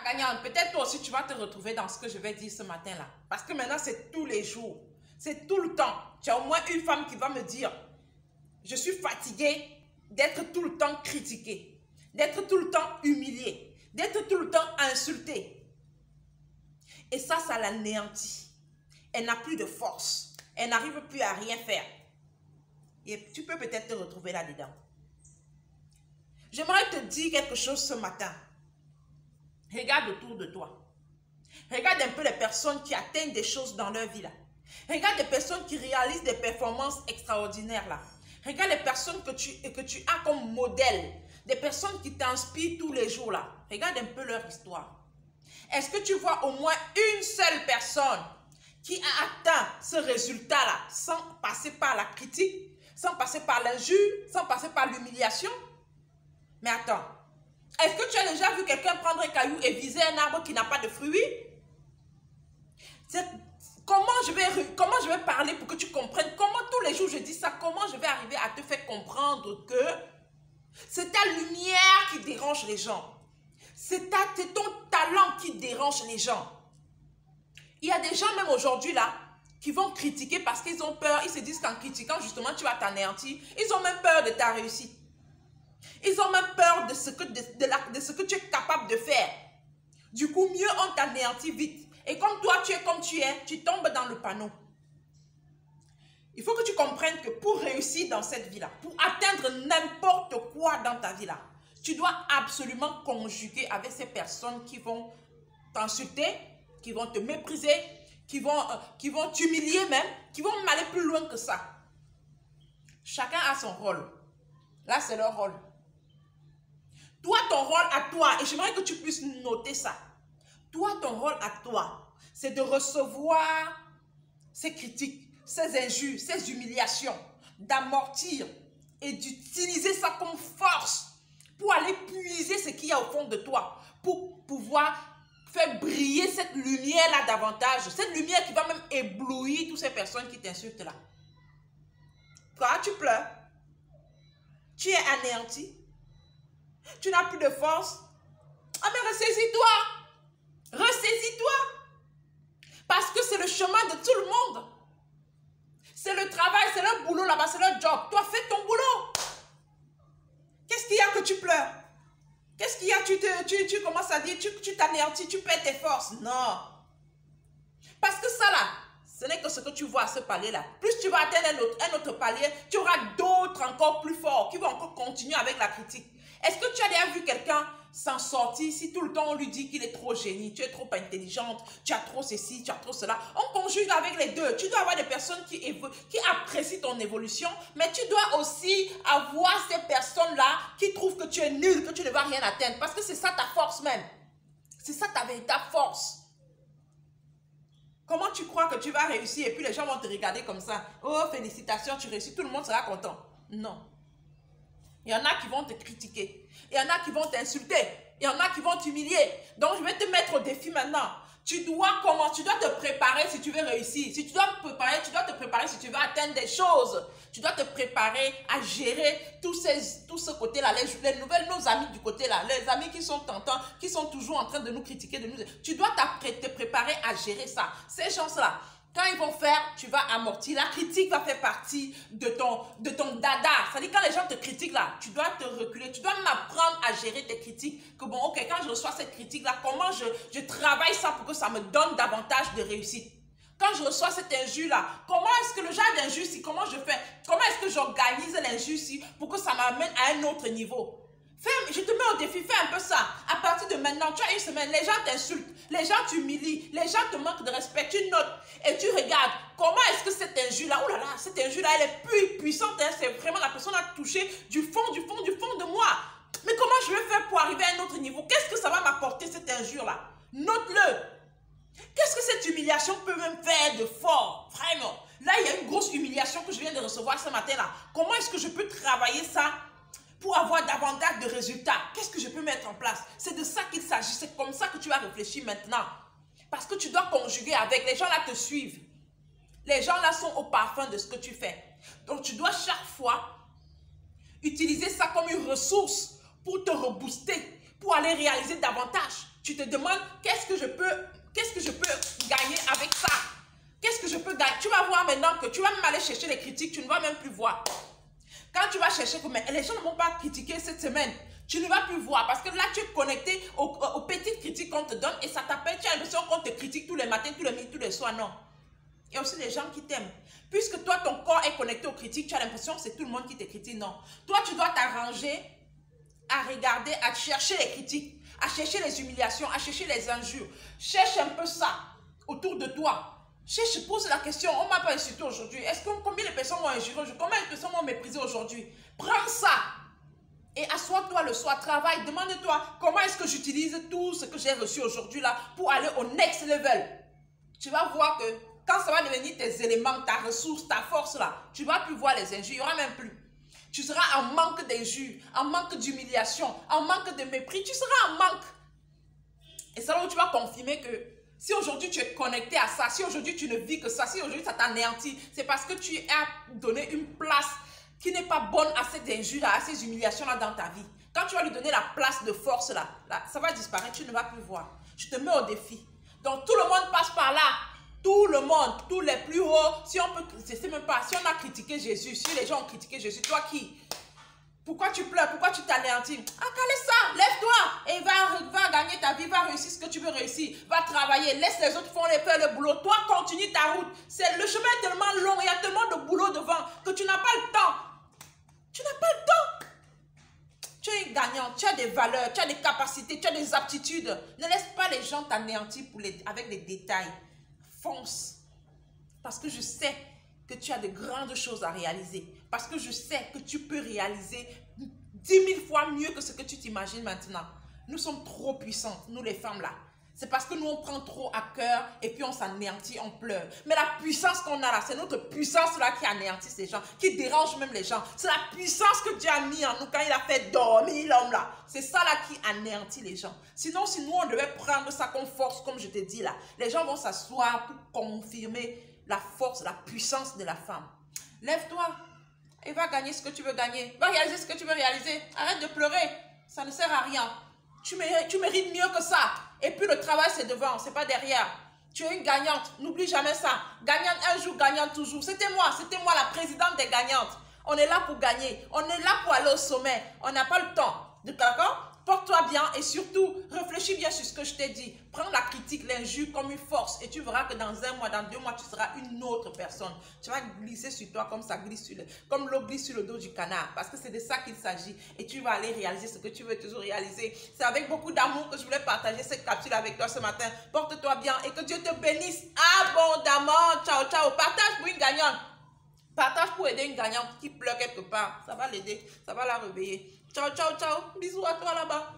gagnante, peut-être toi aussi tu vas te retrouver dans ce que je vais dire ce matin-là. Parce que maintenant c'est tous les jours. C'est tout le temps. Tu as au moins une femme qui va me dire, je suis fatiguée d'être tout le temps critiquée, d'être tout le temps humiliée, d'être tout le temps insultée. Et ça l'anéantit. Elle n'a plus de force. Elle n'arrive plus à rien faire. Et tu peux peut-être te retrouver là-dedans. J'aimerais te dire quelque chose ce matin. Regarde autour de toi. Regarde un peu les personnes qui atteignent des choses dans leur vie là. Regarde les personnes qui réalisent des performances extraordinaires là. Regarde les personnes que tu as comme modèle. Des personnes qui t'inspirent tous les jours là. Regarde un peu leur histoire. Est-ce que tu vois au moins une seule personne qui a atteint ce résultat là sans passer par la critique, sans passer par l'injure, sans passer par l'humiliation? Mais attends, est-ce que tu as déjà vu quelqu'un prendre un caillou et viser un arbre qui n'a pas de fruits? Comment je vais parler pour que tu comprennes? Comment tous les jours je dis ça? Comment je vais arriver à te faire comprendre que c'est ta lumière qui dérange les gens? C'est ton talent qui dérange les gens. Il y a des gens même aujourd'hui là qui vont critiquer parce qu'ils ont peur. Ils se disent qu'en critiquant justement tu vas t'anéantir. Ils ont même peur de ta réussite. Ils ont même peur de ce que tu es capable de faire. Du coup, mieux on t'anéantit vite. Et comme toi, tu es comme tu es, tu tombes dans le panneau. Il faut que tu comprennes que pour réussir dans cette vie-là, pour atteindre n'importe quoi dans ta vie-là, tu dois absolument conjuguer avec ces personnes qui vont t'insulter, qui vont te mépriser, qui vont t'humilier même, qui vont aller plus loin que ça. Chacun a son rôle. Là, c'est leur rôle. Toi, ton rôle à toi, et j'aimerais que tu puisses noter ça. Toi, ton rôle à toi, c'est de recevoir ces critiques, ces injures, ces humiliations, d'amortir et d'utiliser ça comme force pour aller puiser ce qu'il y a au fond de toi, pour pouvoir faire briller cette lumière-là davantage, cette lumière qui va même éblouir toutes ces personnes qui t'insultent là. Toi, tu pleures, tu es anéanti, tu n'as plus de force. Ah mais ressaisis-toi, ressaisis-toi, parce que c'est le chemin de tout le monde. C'est le travail, c'est le boulot là-bas, c'est le job. Toi, fais ton boulot. Qu'est-ce qu'il y a que tu pleures? Qu'est-ce qu'il y a? Tu commences à dire, tu t'anéantis, tu perds tes forces. Non. Parce que ça là, ce n'est que ce que tu vois à ce palier-là. Plus tu vas atteindre un autre palier, tu auras d'autres encore plus forts qui vont encore continuer avec la critique. Est-ce que tu as déjà vu quelqu'un s'en sortir si tout le temps on lui dit qu'il est trop génie, tu es trop intelligente, tu as trop ceci, tu as trop cela? On conjugue avec les deux. Tu dois avoir des personnes qui apprécient ton évolution, mais tu dois aussi avoir ces personnes-là qui trouvent que tu es nul, que tu ne vas rien atteindre. Parce que c'est ça ta force même. C'est ça ta véritable force. Comment tu crois que tu vas réussir et puis les gens vont te regarder comme ça? Oh, félicitations, tu réussis, tout le monde sera content. Non. Il y en a qui vont te critiquer. Il y en a qui vont t'insulter. Il y en a qui vont t'humilier. Donc, je vais te mettre au défi maintenant. Tu dois te préparer si tu veux réussir. Si tu dois te préparer si tu veux atteindre des choses. Tu dois te préparer à gérer tout ce côté-là. Nos amis du côté-là. Les amis qui sont tentants, qui sont toujours en train de nous critiquer. Tu dois te préparer à gérer ça. Ces gens-là, quand ils vont faire, tu vas amortir. La critique va faire partie de ton dada. C'est-à-dire quand les gens te critiquent là, tu dois te reculer. Tu dois m'apprendre à gérer tes critiques. Que bon, ok, quand je reçois cette critique-là, comment je travaille ça pour que ça me donne davantage de réussite. Quand je reçois cette injure-là, comment est-ce que le genre d'injure-ci, comment je fais? Comment est-ce que j'organise l'injure-ci pour que ça m'amène à un autre niveau? Je te mets au défi, fais un peu ça. À partir de maintenant, tu as une semaine, les gens t'insultent, les gens t'humilient, les gens te manquent de respect, tu notes et tu regardes comment est-ce que cette injure-là, oh là là, cette injure-là, elle est plus puissante, hein, c'est vraiment la personne a touché du fond de moi. Mais comment je vais faire pour arriver à un autre niveau? Qu'est-ce que ça va m'apporter cette injure-là? Note-le. Qu'est-ce que cette humiliation peut même faire de fort? Vraiment. Là, il y a une grosse humiliation que je viens de recevoir ce matin-là. Comment est-ce que je peux travailler ça pour avoir davantage de résultats? Qu'est-ce que je peux mettre en place? C'est de ça qu'il s'agit. C'est comme ça que tu vas réfléchir maintenant. Parce que tu dois conjuguer avec. Les gens là te suivent. Les gens là sont au parfum de ce que tu fais. Donc tu dois chaque fois utiliser ça comme une ressource pour te rebooster, pour aller réaliser davantage. Tu te demandes qu'est-ce que je peux gagner avec ça? Qu'est-ce que je peux gagner? Tu vas voir maintenant que tu vas même aller chercher les critiques, tu ne vas même plus voir. Quand tu vas chercher, mais les gens ne vont pas critiquer cette semaine. Tu ne vas plus voir parce que là, tu es connecté aux petites critiques qu'on te donne et ça t'appelle. Tu as l'impression qu'on te critique tous les matins, tous les midi, tous les soirs. Non. Il y a aussi des gens qui t'aiment. Puisque toi, ton corps est connecté aux critiques, tu as l'impression que c'est tout le monde qui te critique. Non. Toi, tu dois t'arranger à regarder, à chercher les critiques, à chercher les humiliations, à chercher les injures. Cherche un peu ça autour de toi. Cherche, pose la question, on ne m'a pas insulté aujourd'hui. Combien de personnes m'ont injuré aujourd'hui? Combien de personnes m'ont méprisé aujourd'hui? Prends ça et assois-toi le soir, travaille, demande-toi comment est-ce que j'utilise tout ce que j'ai reçu aujourd'hui là pour aller au next level. Tu vas voir que quand ça va devenir tes éléments, ta ressource, ta force là, tu ne vas plus voir les injures, il n'y aura même plus. Tu seras en manque d'injures, en manque d'humiliation, en manque de mépris, tu seras en manque. Et c'est là où tu vas confirmer que si aujourd'hui tu es connecté à ça, si aujourd'hui tu ne vis que ça, si aujourd'hui ça t'anéantit, c'est parce que tu as donné une place qui n'est pas bonne à cette injure, à ces humiliations-là dans ta vie. Quand tu vas lui donner la place de force là, ça va disparaître, tu ne vas plus voir. Je te mets au défi. Donc tout le monde passe par là. Tout le monde, tous les plus hauts, si on peut, je sais même pas, si on a critiqué Jésus, si les gens ont critiqué Jésus, toi qui? Pourquoi tu pleures? Pourquoi tu t'anéantis? Ah, calme ça, lève-toi et va gagner ta vie, va réussir ce que tu veux réussir, va travailler, laisse les autres faire le boulot. Toi, continue ta route. Le chemin est tellement long, il y a tellement de boulot devant que tu n'as pas le temps. Tu n'as pas le temps. Tu es gagnant, tu as des valeurs, tu as des capacités, tu as des aptitudes. Ne laisse pas les gens t'anéantir avec des détails. Fonce. Parce que je sais que tu as de grandes choses à réaliser. Parce que je sais que tu peux réaliser 10 000 fois mieux que ce que tu t'imagines maintenant. Nous sommes trop puissantes, nous les femmes là. C'est parce que nous on prend trop à cœur et puis on s'anéantit, on pleure. Mais la puissance qu'on a là, c'est notre puissance là qui anéantit ces gens, qui dérange même les gens. C'est la puissance que Dieu a mis en nous quand il a fait dormir l'homme là. C'est ça là qui anéantit les gens. Sinon, si nous on devait prendre ça comme force, comme je te dis là, les gens vont s'asseoir pour confirmer la force, la puissance de la femme. Lève-toi et va gagner ce que tu veux gagner. Va réaliser ce que tu veux réaliser. Arrête de pleurer. Ça ne sert à rien. Tu mérites mieux que ça. Et puis le travail, c'est devant, c'est pas derrière. Tu es une gagnante. N'oublie jamais ça. Gagnante un jour, gagnante toujours. C'était moi la présidente des gagnantes. On est là pour gagner. On est là pour aller au sommet. On n'a pas le temps. D'accord? Porte-toi bien et surtout, réfléchis bien sur ce que je t'ai dit. Prends la critique, l'injure comme une force et tu verras que dans 1 mois, dans 2 mois, tu seras une autre personne. Tu vas glisser sur toi comme ça glisse comme l'eau glisse sur le dos du canard parce que c'est de ça qu'il s'agit et tu vas aller réaliser ce que tu veux toujours réaliser. C'est avec beaucoup d'amour que je voulais partager cette capsule avec toi ce matin. Porte-toi bien et que Dieu te bénisse abondamment. Ciao, ciao. Partage pour une gagnante. Partage pour aider une gagnante qui pleure quelque part. Ça va l'aider, ça va la réveiller. Ciao, ciao, ciao. Bisous à toi là-bas.